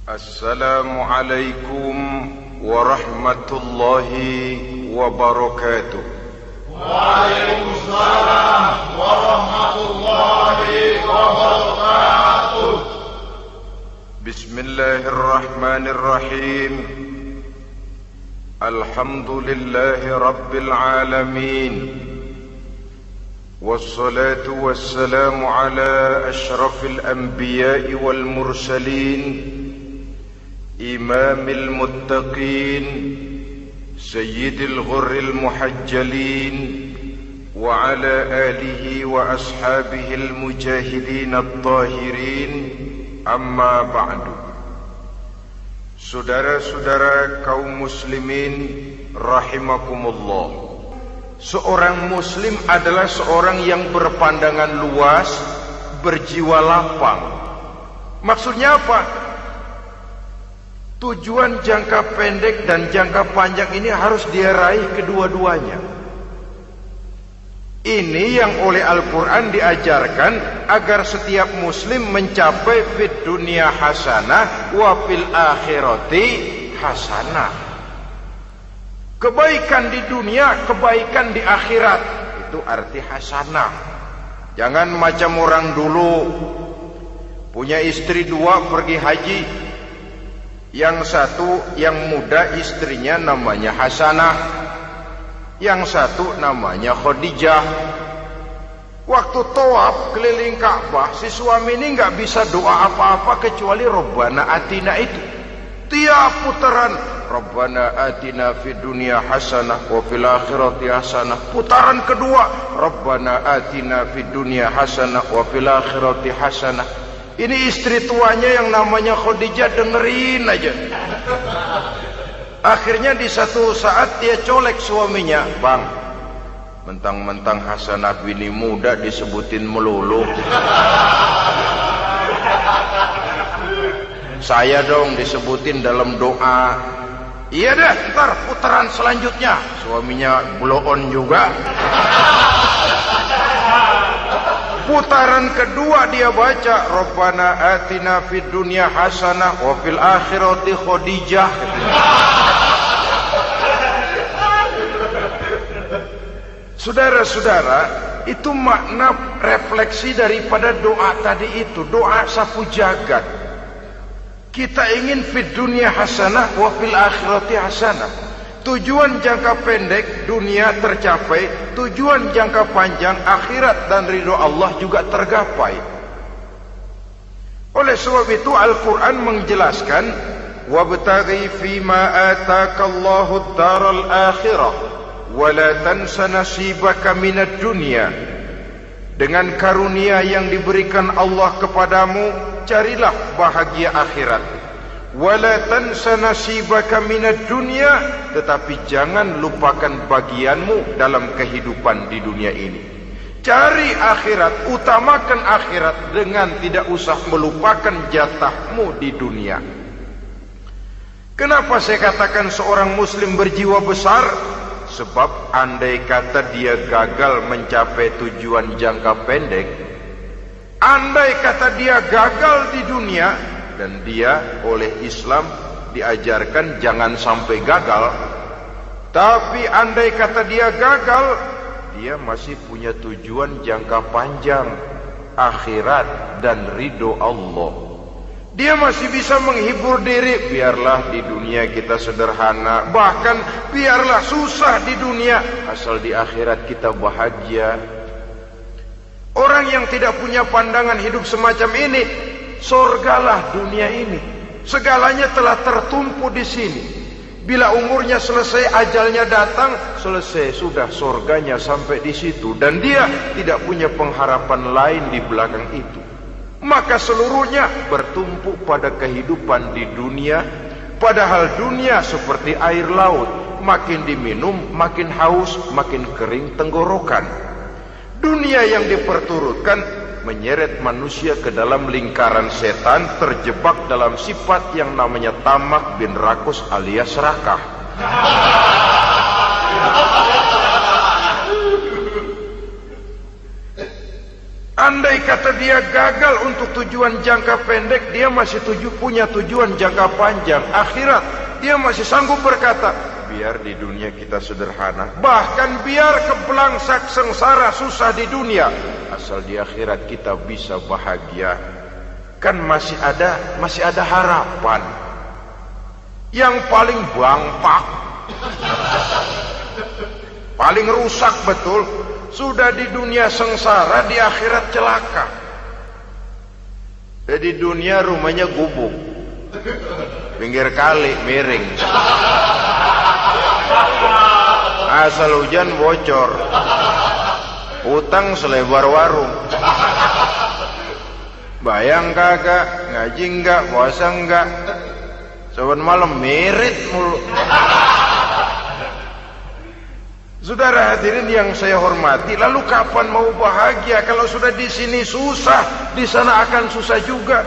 Assalamualaikum warahmatullahi wabarakatuh. Waalaikumsalam warahmatullahi wabarakatuh. Bismillahirrahmanirrahim. Alhamdulillahi rabbil alamin. Wassalatu wassalamu ala ashrafil anbiya'i wal mursalin. إمام المتقين سيد الغر المحجلين وعلى آله وأصحابه المجاهدين الطاهرين أما بعد. Saudara-saudara kaum muslimin rahimakumullah. Seorang muslim adalah seorang yang berpandangan luas, berjiwa lapang. Maksudnya apa? Tujuan jangka pendek dan jangka panjang ini harus dia raih kedua-duanya. Ini yang oleh Al-Quran diajarkan agar setiap muslim mencapai fid dunya hasanah wa fil akhirati hasanah. Kebaikan di dunia, kebaikan di akhirat. Itu arti hasanah. Jangan macam orang dulu punya istri dua pergi haji. Yang satu yang muda istrinya namanya Hasanah, yang satu namanya Khadijah. Waktu tawaf keliling Ka'bah, si suami ini nggak bisa doa apa-apa kecuali Rabbana Atina itu. Tiap putaran Rabbana Atina fid dunya hasanah wa fil akhirati hasanah. Putaran kedua Rabbana Atina fid dunya hasanah wa fil akhirati hasanah. Ini istri tuanya yang namanya Khadijah dengerin aja. Akhirnya di satu saat dia colek suaminya, "Bang, mentang-mentang Hasanah bini muda disebutin melulu. Saya dong disebutin dalam doa." "Iya deh, ntar putaran selanjutnya." Suaminya blow on juga. Putaran kedua dia baca Rabbana atina fid dunya hasanah wa fil akhirati Khadijah. Saudara-saudara, itu makna refleksi daripada doa tadi itu, doa sapu jagat. Kita ingin fid dunya hasanah wa fil akhirati hasanah. Tujuan jangka pendek dunia tercapai, tujuan jangka panjang akhirat dan ridho Allah juga tergapai. Oleh sebab itu Al-Quran menjelaskan, "Wabtaghi fima atakallahu ad-daral akhirah, wa la tansa nasibaka minad dunya." Dengan karunia yang diberikan Allah kepadamu, carilah bahagia akhirat. Wala tansa nasibaka minad dunya, tetapi jangan lupakan bagianmu dalam kehidupan di dunia ini. Cari akhirat, utamakan akhirat dengan tidak usah melupakan jatahmu di dunia. Kenapa saya katakan seorang muslim berjiwa besar? Sebab andai kata dia gagal mencapai tujuan jangka pendek, andai kata dia gagal di dunia, dan dia oleh Islam diajarkan jangan sampai gagal. Tapi andai kata dia gagal, dia masih punya tujuan jangka panjang, akhirat dan ridho Allah. Dia masih bisa menghibur diri, biarlah di dunia kita sederhana, bahkan biarlah susah di dunia, asal di akhirat kita bahagia. Orang yang tidak punya pandangan hidup semacam ini, surgalah dunia ini, segalanya telah tertumpu di sini. Bila umurnya selesai, ajalnya datang, selesai sudah, surganya sampai di situ, dan dia tidak punya pengharapan lain di belakang itu. Maka seluruhnya bertumpu pada kehidupan di dunia, padahal dunia seperti air laut, makin diminum makin haus, makin kering tenggorokan. Dunia yang diperturutkan menyeret manusia ke dalam lingkaran setan, terjebak dalam sifat yang namanya tamak bin rakus alias serakah. Andai kata dia gagal untuk tujuan jangka pendek, dia masih punya tujuan jangka panjang, akhirat. Dia masih sanggup berkata, biar di dunia kita sederhana, bahkan biar kebelangsak sengsara susah di dunia, asal di akhirat kita bisa bahagia. Kan masih ada harapan. Yang paling bangpak, paling rusak betul, sudah di dunia sengsara, di akhirat celaka. Di dunia rumahnya gubuk, pinggir kali miring, asal hujan bocor, utang selebar warung. Bayang kagak, ngaji enggak, puasa enggak, saban malam merit mulu. Saudara hadirin yang saya hormati, lalu kapan mau bahagia kalau sudah di sini susah, di sana akan susah juga.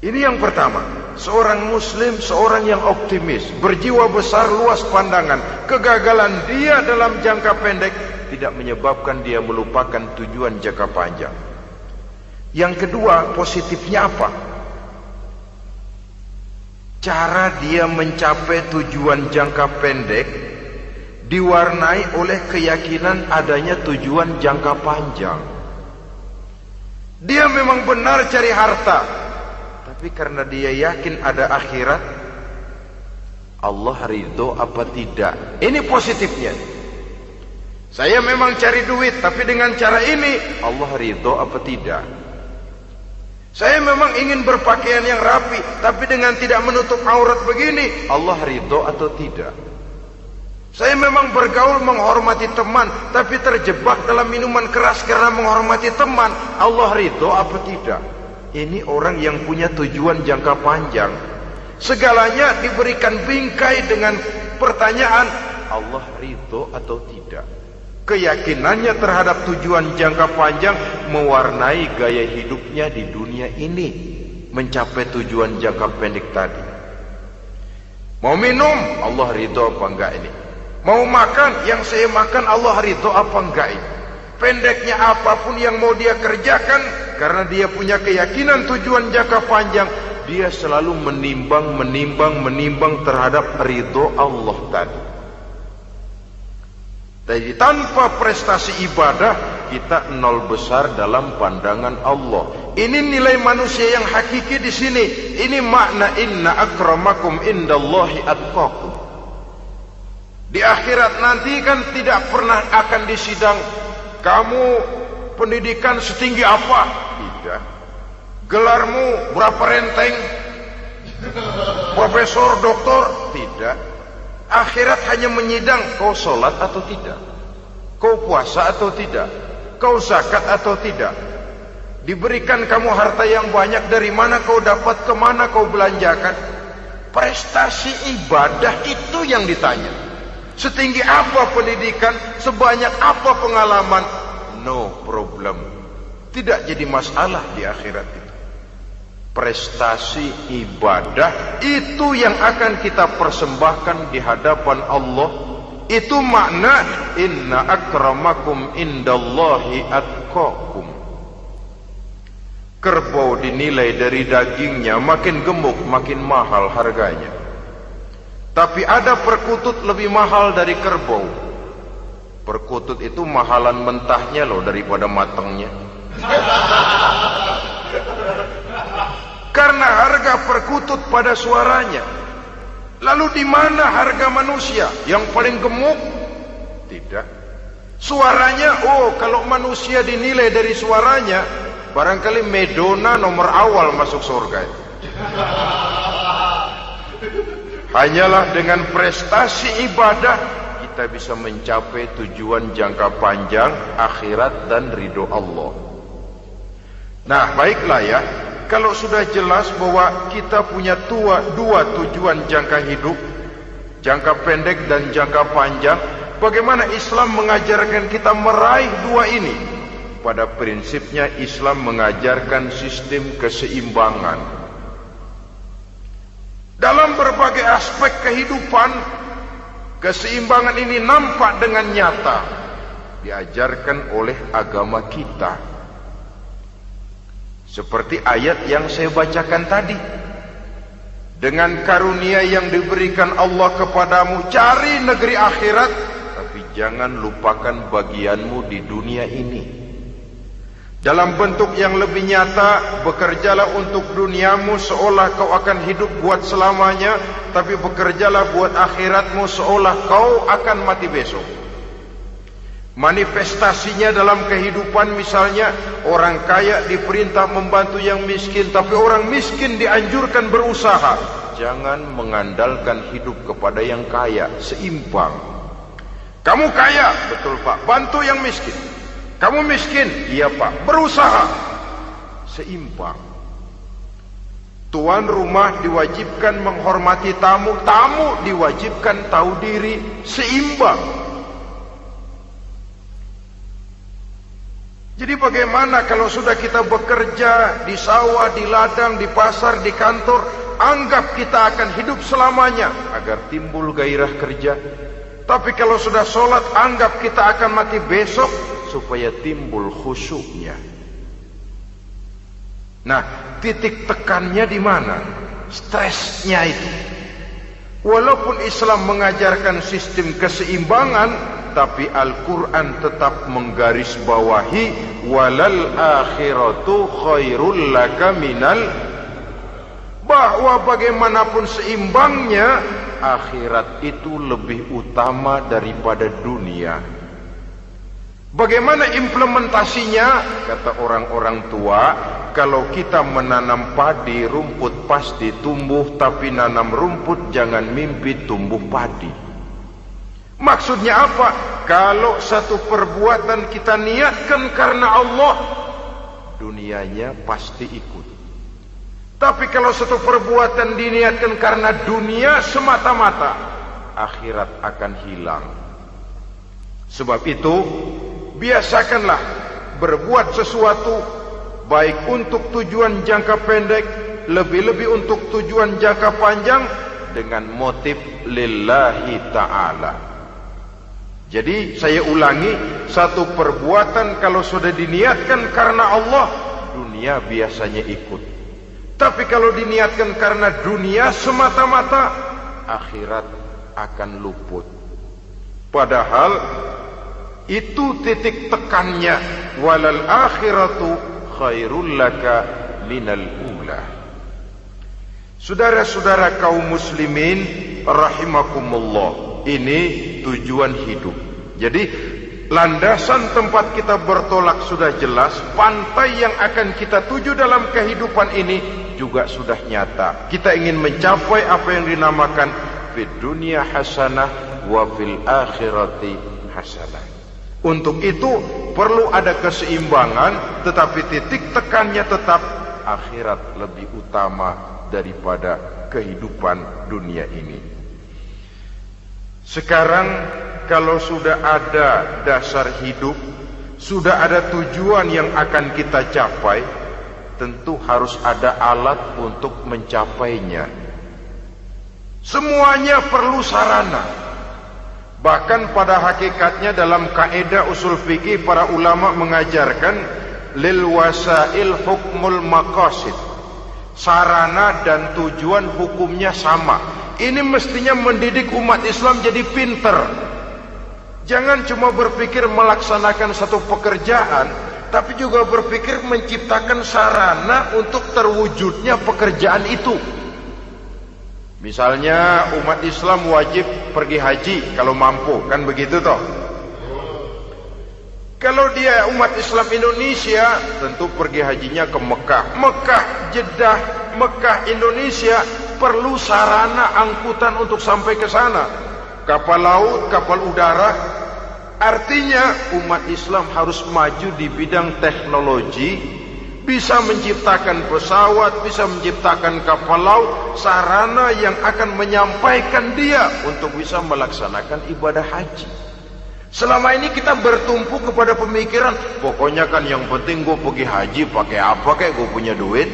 Ini yang pertama, seorang muslim, seorang yang optimis, berjiwa besar, luas pandangan. Kegagalan dia dalam jangka pendek tidak menyebabkan dia melupakan tujuan jangka panjang. Yang kedua, positifnya apa? Cara dia mencapai tujuan jangka pendek diwarnai oleh keyakinan adanya tujuan jangka panjang. Dia memang benar cari harta, tapi karena dia yakin ada akhirat, Allah ridho apa tidak? Ini positifnya. Saya memang cari duit, tapi dengan cara ini Allah ridho apa tidak? Saya memang ingin berpakaian yang rapi, tapi dengan tidak menutup aurat begini, Allah ridho atau tidak? Saya memang bergaul menghormati teman, tapi terjebak dalam minuman keras karena menghormati teman, Allah ridho apa tidak? Ini orang yang punya tujuan jangka panjang. Segalanya diberikan bingkai dengan pertanyaan, Allah ridho atau tidak? Keyakinannya terhadap tujuan jangka panjang mewarnai gaya hidupnya di dunia ini, mencapai tujuan jangka pendek tadi. Mau minum, Allah ridho apa enggak ini? Mau makan, yang saya makan Allah ridho apa enggak ini? Pendeknya apapun yang mau dia kerjakan, karena dia punya keyakinan tujuan jangka panjang, dia selalu menimbang terhadap ridho Allah tadi. Jadi tanpa prestasi ibadah, kita nol besar dalam pandangan Allah. Ini nilai manusia yang hakiki di sini. Ini makna inna akramakum indallahi atqakum. Di akhirat nanti kan tidak pernah akan disidang, kamu pendidikan setinggi apa? Tidak. Gelarmu berapa renteng? Profesor, doktor? Tidak. Akhirat hanya menyidang, kau sholat atau tidak, kau puasa atau tidak, kau zakat atau tidak. Diberikan kamu harta yang banyak, dari mana kau dapat, kemana kau belanjakan. Prestasi ibadah itu yang ditanya. Setinggi apa pendidikan, sebanyak apa pengalaman, no problem, tidak jadi masalah di akhirat itu. Prestasi ibadah itu yang akan kita persembahkan di hadapan Allah. Itu makna inna akramakum indallahi atqakum. Kerbau dinilai dari dagingnya, makin gemuk makin mahal harganya. Tapi ada perkutut lebih mahal dari kerbau. Perkutut itu mahalan mentahnya loh daripada matangnya. Karena harga perkutut pada suaranya. Lalu di mana harga manusia yang paling gemuk? Tidak. Suaranya, oh kalau manusia dinilai dari suaranya, barangkali Madonna nomor awal masuk surga. Hanyalah dengan prestasi ibadah kita bisa mencapai tujuan jangka panjang, akhirat dan ridho Allah. Nah, baiklah ya. Kalau sudah jelas bahwa kita punya dua tujuan jangka hidup, jangka pendek dan jangka panjang, bagaimana Islam mengajarkan kita meraih dua ini? Pada prinsipnya Islam mengajarkan sistem keseimbangan. Dalam berbagai aspek kehidupan, keseimbangan ini nampak dengan nyata diajarkan oleh agama kita. Seperti ayat yang saya bacakan tadi. Dengan karunia yang diberikan Allah kepadamu, cari negeri akhirat, tapi jangan lupakan bagianmu di dunia ini. Dalam bentuk yang lebih nyata, bekerjalah untuk duniamu seolah kau akan hidup buat selamanya, tapi bekerjalah buat akhiratmu seolah kau akan mati besok. Manifestasinya dalam kehidupan, misalnya orang kaya diperintah membantu yang miskin, tapi orang miskin dianjurkan berusaha. Jangan mengandalkan hidup kepada yang kaya, seimbang. Kamu kaya, betul Pak, bantu yang miskin. Kamu miskin, iya Pak, berusaha, seimbang. Tuan rumah diwajibkan menghormati tamu, tamu diwajibkan tahu diri, seimbang. Jadi bagaimana kalau sudah kita bekerja di sawah, di ladang, di pasar, di kantor, anggap kita akan hidup selamanya agar timbul gairah kerja. Tapi kalau sudah sholat, anggap kita akan mati besok supaya timbul khusyuknya. Nah, titik tekannya di mana? Stresnya itu. Walaupun Islam mengajarkan sistem keseimbangan, tapi Al-Quran tetap menggarisbawahi walal akhiratu khairul laka minal, bahwa bagaimanapun seimbangnya, akhirat itu lebih utama daripada dunia. Bagaimana implementasinya? Kata orang-orang tua, kalau kita menanam padi, rumput pasti tumbuh, tapi nanam rumput jangan mimpi tumbuh padi. Maksudnya apa? Kalau satu perbuatan kita niatkan karena Allah, dunianya pasti ikut. Tapi kalau satu perbuatan diniatkan karena dunia semata-mata, akhirat akan hilang. Sebab itu, biasakanlah berbuat sesuatu baik untuk tujuan jangka pendek, lebih-lebih untuk tujuan jangka panjang, dengan motif lillahi ta'ala. Jadi saya ulangi, satu perbuatan kalau sudah diniatkan karena Allah, dunia biasanya ikut. Tapi kalau diniatkan karena dunia semata-mata, akhirat akan luput. Padahal itu titik tekannya, walal akhiratu khairul laka minal ula. Saudara-saudara kaum muslimin rahimakumullah, ini tujuan hidup. Jadi landasan tempat kita bertolak sudah jelas, pantai yang akan kita tuju dalam kehidupan ini juga sudah nyata. Kita ingin mencapai apa yang dinamakan fid dunya hasanah wa fil akhirati hasanah. Untuk itu perlu ada keseimbangan, tetapi titik tekannya tetap akhirat lebih utama daripada kehidupan dunia ini. Sekarang kalau sudah ada dasar hidup, sudah ada tujuan yang akan kita capai, tentu harus ada alat untuk mencapainya. Semuanya perlu sarana. Bahkan pada hakikatnya dalam kaidah usul fikih para ulama mengajarkan lil wasail hukmul maqasid. Sarana dan tujuan hukumnya sama. Ini mestinya mendidik umat Islam jadi pinter. Jangan cuma berpikir melaksanakan satu pekerjaan, tapi juga berpikir menciptakan sarana untuk terwujudnya pekerjaan itu. Misalnya umat Islam wajib pergi haji kalau mampu, kan begitu toh? Kalau dia umat Islam Indonesia, tentu pergi hajinya ke Mekah. Mekah, Jeddah, Mekah, Indonesia perlu sarana angkutan untuk sampai ke sana. Kapal laut, kapal udara. Artinya umat Islam harus maju di bidang teknologi, bisa menciptakan pesawat, bisa menciptakan kapal laut, sarana yang akan menyampaikan dia untuk bisa melaksanakan ibadah haji. Selama ini kita bertumpu kepada pemikiran, pokoknya kan yang penting gue pergi haji pakai apa kayak gue punya duit.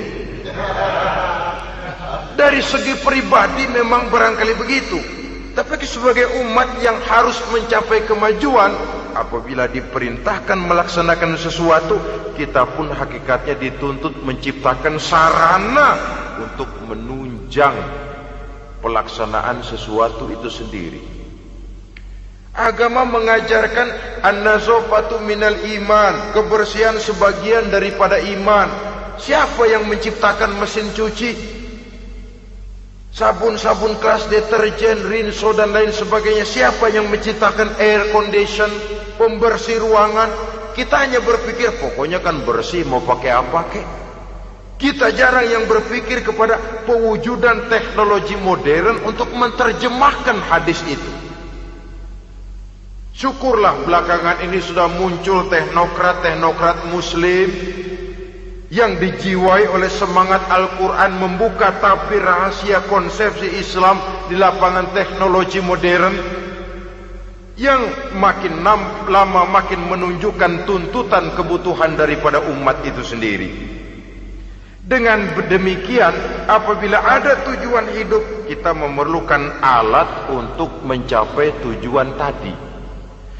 Dari segi pribadi memang barangkali begitu. Tapi sebagai umat yang harus mencapai kemajuan, apabila diperintahkan melaksanakan sesuatu, kita pun hakikatnya dituntut menciptakan sarana untuk menunjang pelaksanaan sesuatu itu sendiri. Agama mengajarkan an-nazafatu minal iman, kebersihan sebagian daripada iman. Siapa yang menciptakan mesin cuci, sabun-sabun kelas, deterjen, rinso dan lain sebagainya? Siapa yang menciptakan air condition, pembersih ruangan? Kita hanya berpikir pokoknya kan bersih, mau pakai apa kek. Kita jarang yang berpikir kepada pewujudan teknologi modern untuk menerjemahkan hadis itu. Syukurlah belakangan ini sudah muncul teknokrat muslim yang dijiwai oleh semangat Al-Quran, membuka tabir rahasia konsepsi Islam di lapangan teknologi modern, yang makin lama makin menunjukkan tuntutan kebutuhan daripada umat itu sendiri. Dengan demikian, apabila ada tujuan hidup, kita memerlukan alat untuk mencapai tujuan tadi.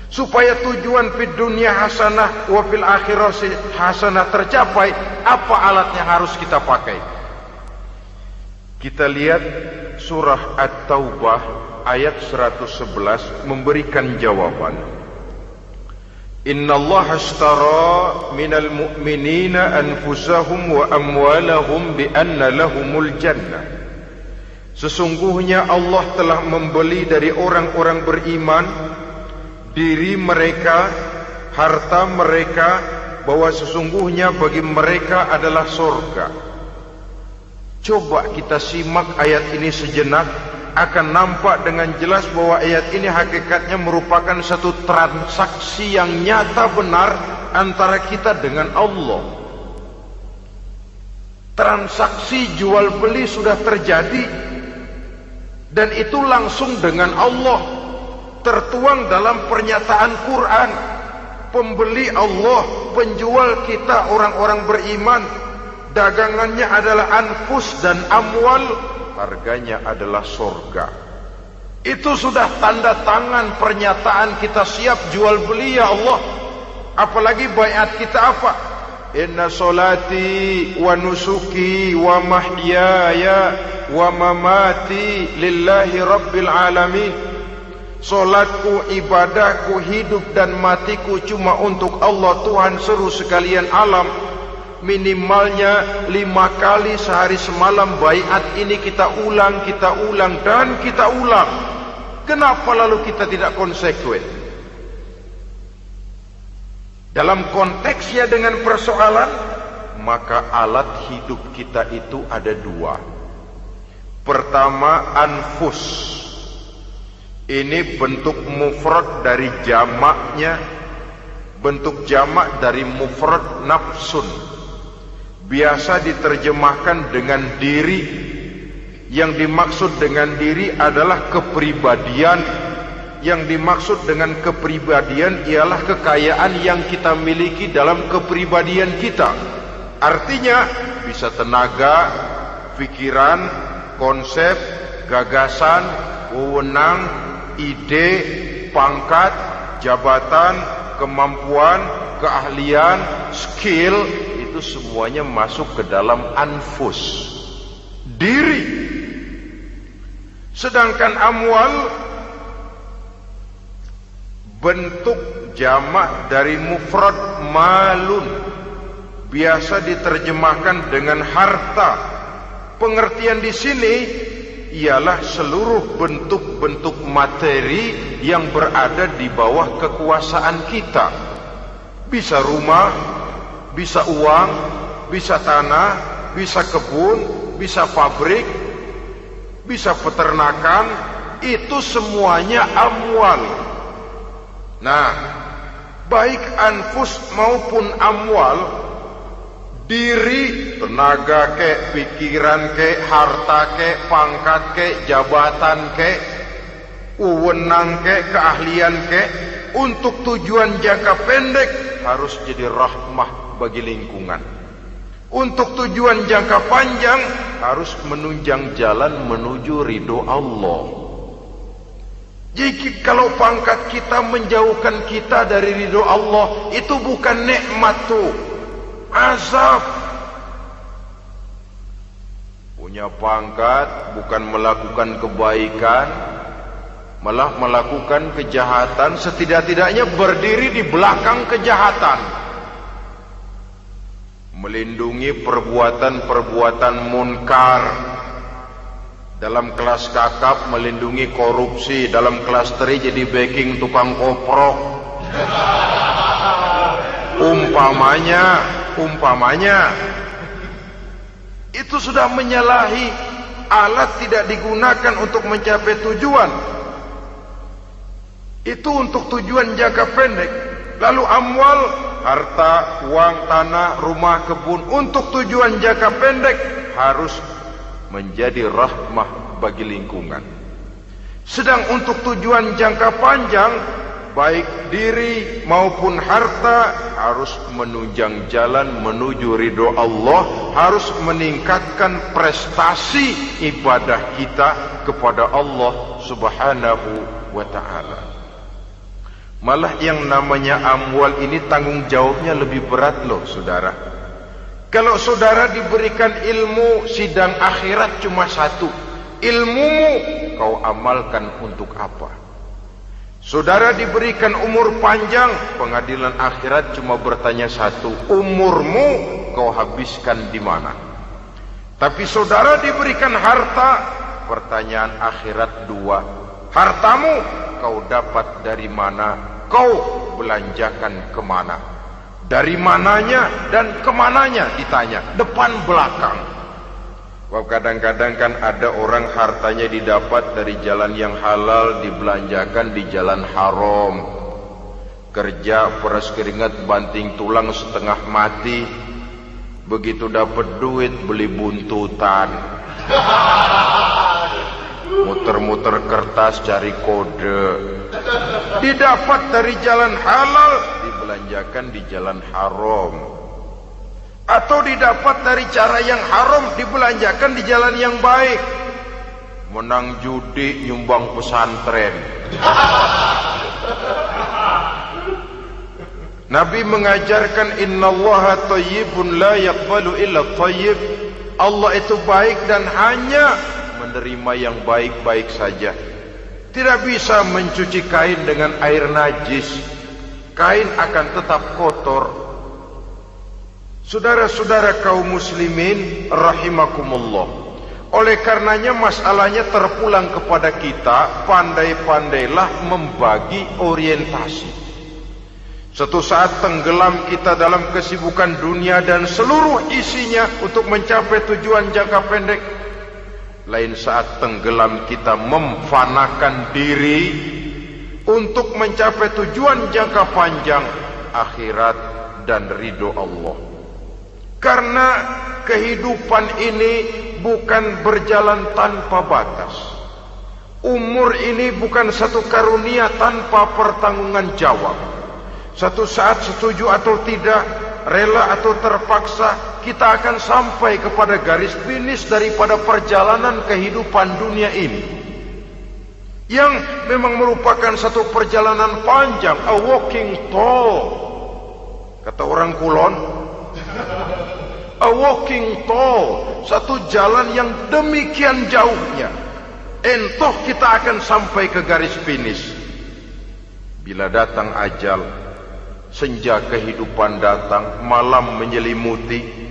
Supaya tujuan fid dunya hasanah wa fil akhirati hasanah tercapai, apa alat yang harus kita pakai? Kita lihat surah At-Taubah ayat 111 memberikan jawaban. Innallaha ashtara minal mu'minina anfusahum wa amwalahum bi anna lahumul jannah. Sesungguhnya Allah telah membeli dari orang-orang beriman diri mereka, harta mereka, bahwa sesungguhnya bagi mereka adalah surga. Coba kita simak ayat ini sejenak, akan nampak dengan jelas bahwa ayat ini hakikatnya merupakan satu transaksi yang nyata benar antara kita dengan Allah. Transaksi jual beli sudah terjadi, dan itu langsung dengan Allah. Tertuang dalam pernyataan Quran. Pembeli Allah, penjual kita orang-orang beriman. Dagangannya adalah anfus dan amwal, harganya adalah surga. Itu sudah tanda tangan pernyataan kita siap jual beli ya Allah. Apalagi baiat kita apa? Inna solati wa nusuki wa mahyaya wa mamati lillahi rabbil alamin. Solatku, ibadahku, hidup dan matiku cuma untuk Allah Tuhan seru sekalian alam. Minimalnya 5 kali sehari semalam baiat ini kita ulang dan kita ulang. Kenapa lalu kita tidak konsekuen? Dalam konteksnya dengan persoalan, maka alat hidup kita itu ada 2. Pertama, anfus. Ini bentuk mufrad dari jamaknya, bentuk jamak dari mufrad nafsun. Biasa diterjemahkan dengan diri. Yang dimaksud dengan diri adalah kepribadian. Yang dimaksud dengan kepribadian ialah kekayaan yang kita miliki dalam kepribadian kita. Artinya bisa tenaga, pikiran, konsep, gagasan, wewenang, ide, pangkat, jabatan, kemampuan, keahlian, skill, itu semuanya masuk ke dalam anfus, diri. Sedangkan amwal bentuk jamak dari mufrad malun, biasa diterjemahkan dengan harta. Pengertian di sini ialah seluruh bentuk-bentuk materi yang berada di bawah kekuasaan kita. Bisa rumah, bisa uang, bisa tanah, bisa kebun, bisa pabrik, bisa peternakan. Itu semuanya amwal. Nah, baik anfus maupun amwal, diri, tenaga ke, pikiran ke, harta ke, pangkat ke, jabatan ke, wewenang ke, keahlian ke, untuk tujuan jangka pendek harus jadi rahmah bagi lingkungan. Untuk tujuan jangka panjang harus menunjang jalan menuju ridho Allah. Jadi kalau pangkat kita menjauhkan kita dari ridho Allah, itu bukan nikmat tuh, azab. Punya pangkat bukan melakukan kebaikan, malah melakukan kejahatan, setidak-tidaknya berdiri di belakang kejahatan, melindungi perbuatan-perbuatan munkar. Dalam kelas kakap melindungi korupsi, dalam kelas teri jadi backing tukang koprok. Umpamanya itu sudah menyalahi. Alat tidak digunakan untuk mencapai tujuan, itu untuk tujuan jangka pendek. Lalu amwal, harta, uang, tanah, rumah, kebun, untuk tujuan jangka pendek harus menjadi rahmah bagi lingkungan. Sedang untuk tujuan jangka panjang, baik diri maupun harta harus menunjang jalan menuju ridho Allah, harus meningkatkan prestasi ibadah kita kepada Allah Subhanahu wa ta'ala. Malah yang namanya amwal ini tanggung jawabnya lebih berat loh, saudara. Kalau saudara diberikan ilmu, sidang akhirat cuma satu. Ilmumu kau amalkan untuk apa? Saudara diberikan umur panjang, pengadilan akhirat cuma bertanya satu, umurmu kau habiskan di mana? Tapi saudara diberikan harta, pertanyaan akhirat dua, hartamu kau dapat dari mana? Kau belanjakan kemana? Dari mananya dan kemananya ditanya, depan belakang. Wah, kadang-kadang kan ada orang hartanya didapat dari jalan yang halal, dibelanjakan di jalan haram. Kerja peras keringat banting tulang setengah mati, begitu dapat duit beli buntutan, muter-muter kertas cari kode. Didapat dari jalan halal, dibelanjakan di jalan haram. Atau didapat dari cara yang haram, dibelanjakan di jalan yang baik. Menang judi, nyumbang pesantren. Nabi mengajarkan innallaha thayyibun la yaqbalu illa thayyib. Allah itu baik dan hanya menerima yang baik-baik saja. Tidak bisa mencuci kain dengan air najis. Kain akan tetap kotor. Saudara-saudara kaum muslimin rahimakumullah. Oleh karenanya masalahnya terpulang kepada kita, pandai-pandailah membagi orientasi. Suatu saat tenggelam kita dalam kesibukan dunia dan seluruh isinya untuk mencapai tujuan jangka pendek. Lain saat tenggelam kita memfanakan diri untuk mencapai tujuan jangka panjang, akhirat dan ridho Allah. Karena kehidupan ini bukan berjalan tanpa batas. Umur ini bukan satu karunia tanpa pertanggungan jawab. Satu saat setuju atau tidak, rela atau terpaksa, kita akan sampai kepada garis finish daripada perjalanan kehidupan dunia ini, yang memang merupakan satu perjalanan panjang, a walking tall. Kata orang Kulon, a walking tall, satu jalan yang demikian jauhnya. Entoh kita akan sampai ke garis finish. Bila datang ajal, senja kehidupan datang, malam menyelimuti.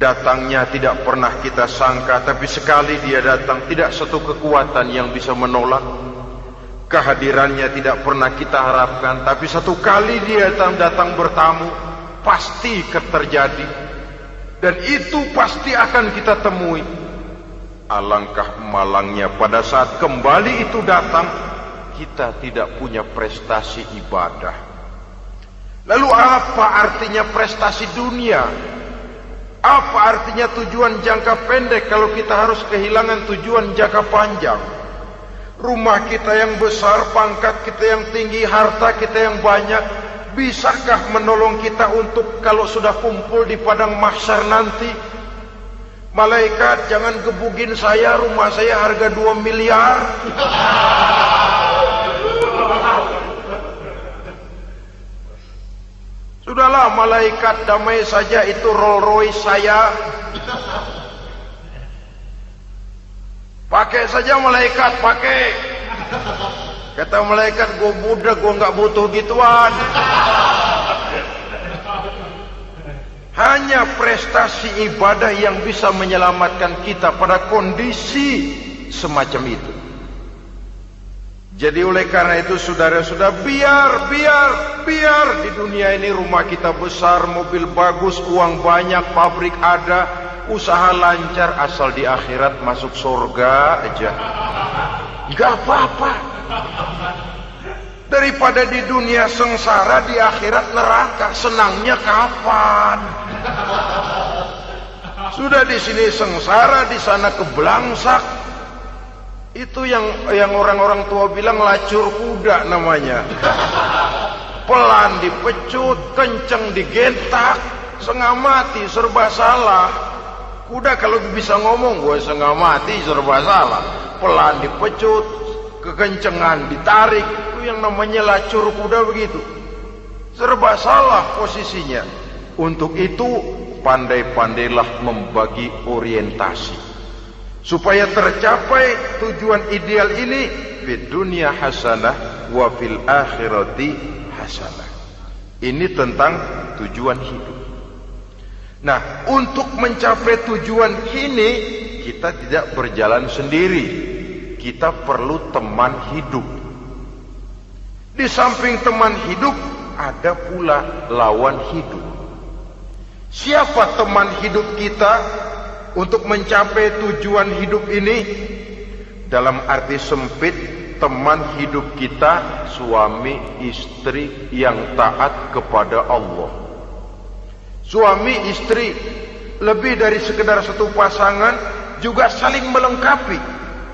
Datangnya tidak pernah kita sangka, tapi sekali dia datang, tidak satu kekuatan yang bisa menolak. Kehadirannya tidak pernah kita harapkan, tapi satu kali dia datang bertamu, pasti terjadi. Dan itu pasti akan kita temui. Alangkah malangnya pada saat kembali itu datang, kita tidak punya prestasi ibadah. Lalu apa artinya prestasi dunia? Apa artinya tujuan jangka pendek kalau kita harus kehilangan tujuan jangka panjang? Rumah kita yang besar, pangkat kita yang tinggi, harta kita yang banyak, bisakah menolong kita untuk kalau sudah kumpul di padang mahsyar nanti? Malaikat, jangan gebugin saya, rumah saya harga 2 miliar. Sudahlah, malaikat damai saja, itu Rolls Royce saya. Pakai saja malaikat, pakai. Kata malaikat, gue budak, gue nggak butuh gituan. Hanya prestasi ibadah yang bisa menyelamatkan kita pada kondisi semacam itu. Jadi oleh karena itu saudara-saudara, biar di dunia ini rumah kita besar, mobil bagus, uang banyak, pabrik ada, usaha lancar, asal di akhirat masuk surga aja. Gak apa-apa. Daripada di dunia sengsara, di akhirat neraka, senangnya kapan? Sudah di sini sengsara, di sana keblangsak. Itu yang orang-orang tua bilang lacur kuda namanya. Pelan dipecut, kenceng digentak, setengah mati, serba salah. Kuda kalau bisa ngomong, gue setengah mati, serba salah. Pelan dipecut, kekencengan ditarik, itu yang namanya lacur kuda begitu. Serba salah posisinya. Untuk itu pandai-pandailah membagi orientasi supaya tercapai tujuan ideal ini, fid dunya hasanah wa fil akhirati hasanah. Ini tentang tujuan hidup. Nah, untuk mencapai tujuan ini kita tidak berjalan sendiri. Kita perlu teman hidup. Di samping teman hidup ada pula lawan hidup. Siapa teman hidup kita untuk mencapai tujuan hidup ini? Dalam arti sempit, teman hidup kita suami istri yang taat kepada Allah. Suami istri lebih dari sekedar satu pasangan, juga saling melengkapi,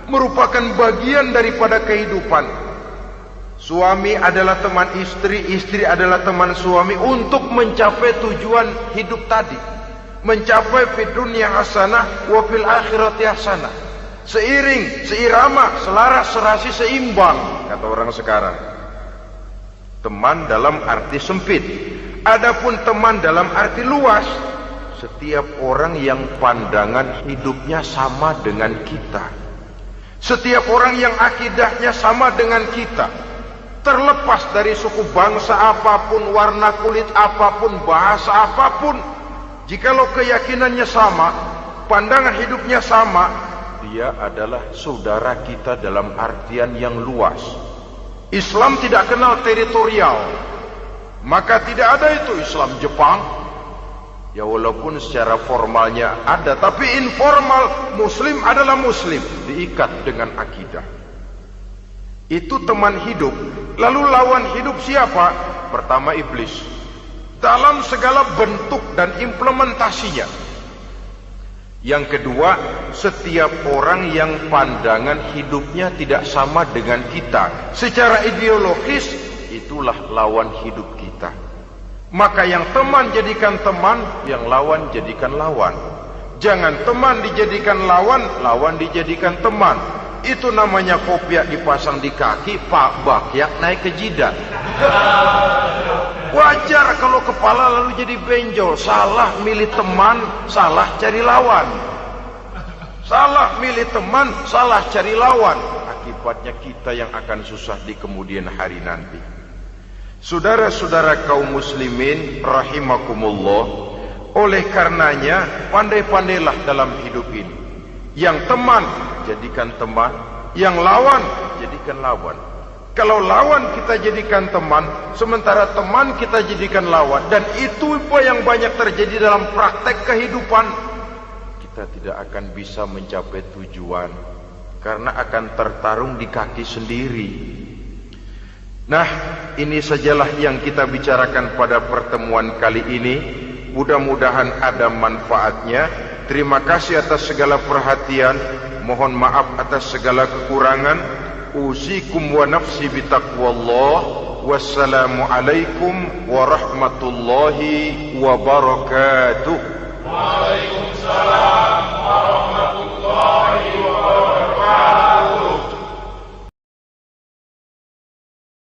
merupakan bagian daripada kehidupan. Suami adalah teman istri, istri adalah teman suami untuk mencapai tujuan hidup tadi. Mencapai fid dunya hasanah wa fil akhirati hasanah. Seiring, seirama, selaras, serasi, seimbang, kata orang sekarang. Teman dalam arti sempit. Adapun teman dalam arti luas, setiap orang yang pandangan hidupnya sama dengan kita. Setiap orang yang akidahnya sama dengan kita. Terlepas dari suku bangsa apapun, warna kulit apapun, bahasa apapun, jikalau keyakinannya sama, pandangan hidupnya sama, dia adalah saudara kita dalam artian yang luas. Islam tidak kenal teritorial, maka tidak ada itu Islam Jepang. Ya walaupun secara formalnya ada, tapi informal, Muslim adalah Muslim, diikat dengan akidah. Itu teman hidup. Lalu lawan hidup siapa? Pertama iblis, dalam segala bentuk dan implementasinya. Yang kedua, setiap orang yang pandangan hidupnya tidak sama dengan kita secara ideologis, itulah lawan hidup kita. Maka yang teman jadikan teman, yang lawan jadikan lawan. Jangan teman dijadikan lawan, lawan dijadikan teman. Itu namanya kopiah dipasang di kaki, pak bakyak naik ke jidat. Wajar kalau kepala lalu jadi benjol. Salah milih teman, salah cari lawan. Salah milih teman, salah cari lawan. Akibatnya kita yang akan susah di kemudian hari nanti. Saudara-saudara kaum muslimin rahimakumullah, oleh karenanya pandai-pandailah dalam hidup ini. Yang teman jadikan teman, yang lawan jadikan lawan. Kalau lawan kita jadikan teman, sementara teman kita jadikan lawan, dan itu yang banyak terjadi dalam praktek kehidupan, kita tidak akan bisa mencapai tujuan karena akan tertarung di kaki sendiri. Nah, ini sajalah yang kita bicarakan pada pertemuan kali ini. Mudah-mudahan ada manfaatnya. Terima kasih atas segala perhatian. Mohon maaf atas segala kekurangan. Usikum wa nafsi bitaqwallah. Wassalamualaikum warahmatullahi wabarakatuh.